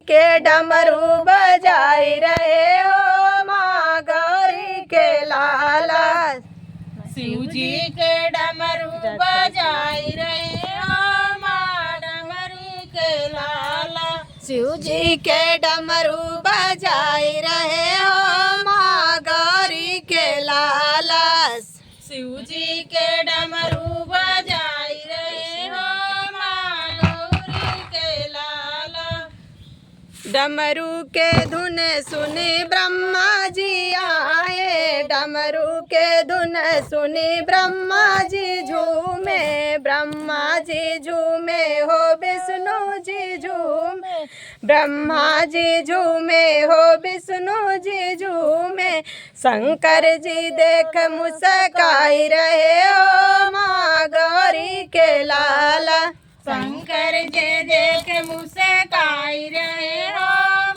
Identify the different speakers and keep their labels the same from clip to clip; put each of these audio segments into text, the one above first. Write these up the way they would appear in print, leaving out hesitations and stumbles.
Speaker 1: के डमरू बजाई रहे हो माँ गौरी के लाला।
Speaker 2: शिव जी के डमरू बजाई रहे हो माँ डमरू के लाला।
Speaker 1: शिव जी के डमरू बजाई रहे हो माँ गौरी के लाला।
Speaker 2: शिव जी के डमरू बजाई रहे हो माँ गौरी के लाला।
Speaker 1: डमरू के धुन सुनी ब्रह्मा जी आए, डमरू के धुन सुनी ब्रह्मा जी झूमे, ब्रह्मा जी झूमे हो विष्णु जी झूमे, ब्रह्मा जी झूमे हो विष्णु जी झूमे। शंकर जी देख मुस्काई रहे हो माँ गौरी के लाला।
Speaker 2: शंकर जी देख मुस्काई रहे हो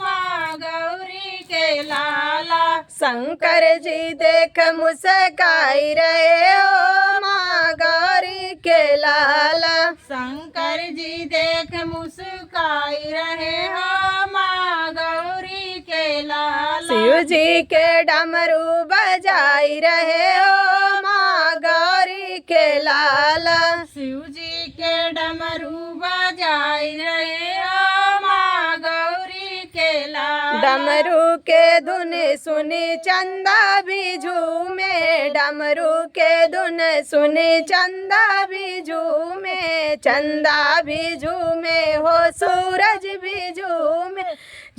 Speaker 2: माँ गौरी के लाला।
Speaker 1: शंकर जी देख मुस्काई रहे हो माँ गौरी के लाला।
Speaker 2: शंकर जी देख मुस्काई रहे हो माँ गौरी के लाला।
Speaker 1: शिव जी के डमरू बजाई रहे हो माँ गौरी के लाला।
Speaker 2: शिव जी के डमरू बजाई रहे हो माँ गौरी के लाला।
Speaker 1: डमरू के धुन सुनी चंदा भी झूमे, डमरू के धुन सुनी चंदा भी झूमे, चंदा भी झूमे हो सूरज भी झूमे,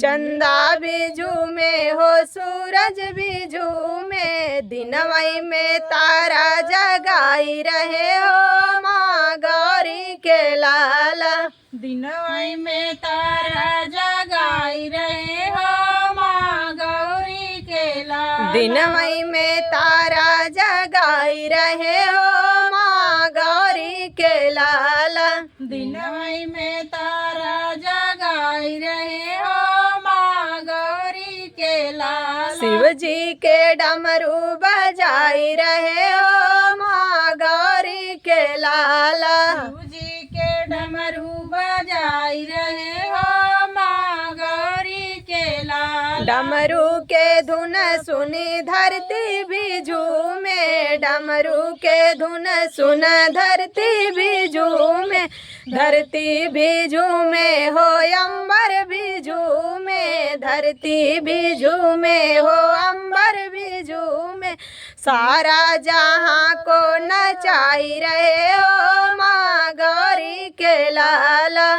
Speaker 1: चंदा भी झूमे हो सूरज भी झूमे। दिनवई में तारा जगाई रहे हो माँ गौरी के लाला।
Speaker 2: दिनवई में तारा जगाई रहे हो माँ गौरी के लाला।
Speaker 1: दिनवई में तारा जगाई रहे हो माँ गौरी के लाला।
Speaker 2: दिनवई में तारा जगाई रहे हो माँ गौरी के लाला।
Speaker 1: शिव जी के डमरू बजाई रहे हो माँ गौरी के लाला।
Speaker 2: शिव जी के डमरू बजाई रहे हो माँ गौरी के लाला।
Speaker 1: डमरू के धुन सुनी धरती भी झूमे, डमरू के धुन सुन धरती भी झूमे, धरती भी झूमे हो अंबर भी झूमे, धरती भी झूमे हो अंबर भी झूमे। सारा जहाँ को नचाई रहे हो माँ गौरी के लाला।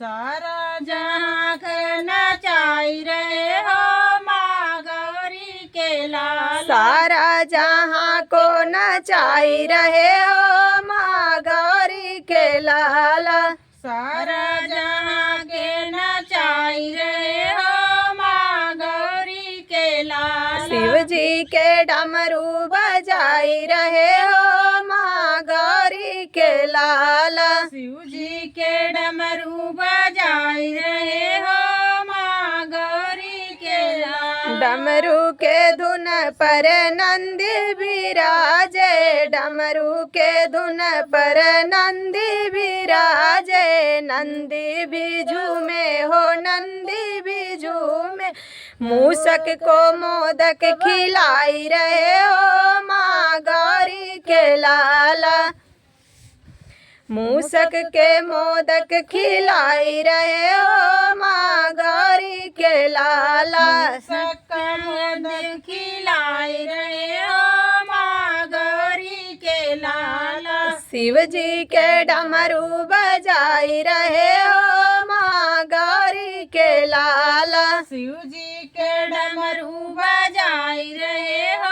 Speaker 2: सारा जहाँ के नचाई रहे हो माँ गौरी के लाला।
Speaker 1: सारा जहाँ को नचाई रहे हो माँ गौरी के लाला।
Speaker 2: सारा जहाँ के नचाई रहे हो माँ गौरी के लाला।
Speaker 1: शिव जी के डमरू बजाई रहे हो माँ गौरी के लाला।
Speaker 2: शिव जी के डमरू बजाई रहे हो माँ गौरी के लाला।
Speaker 1: डमरू के धुन पर नंदी विराजे, डमरू के धुन पर नंदी विराजे, नंदी भी झूमे हो नंदी भी झूमे। मूसक को मोदक खिलाई रहे हो माँ गौरी के लाला। मूसक के मोदक खिलाई रहे हो माँ गौरी के लाला।
Speaker 2: सबका मोदक खिलाई रहे हो माँ गौरी के लाला।
Speaker 1: शिव जी के डमरू बजाई रहे हो माँ गौरी के लाला।
Speaker 2: शिव जी के डमरू बजाई रहे हो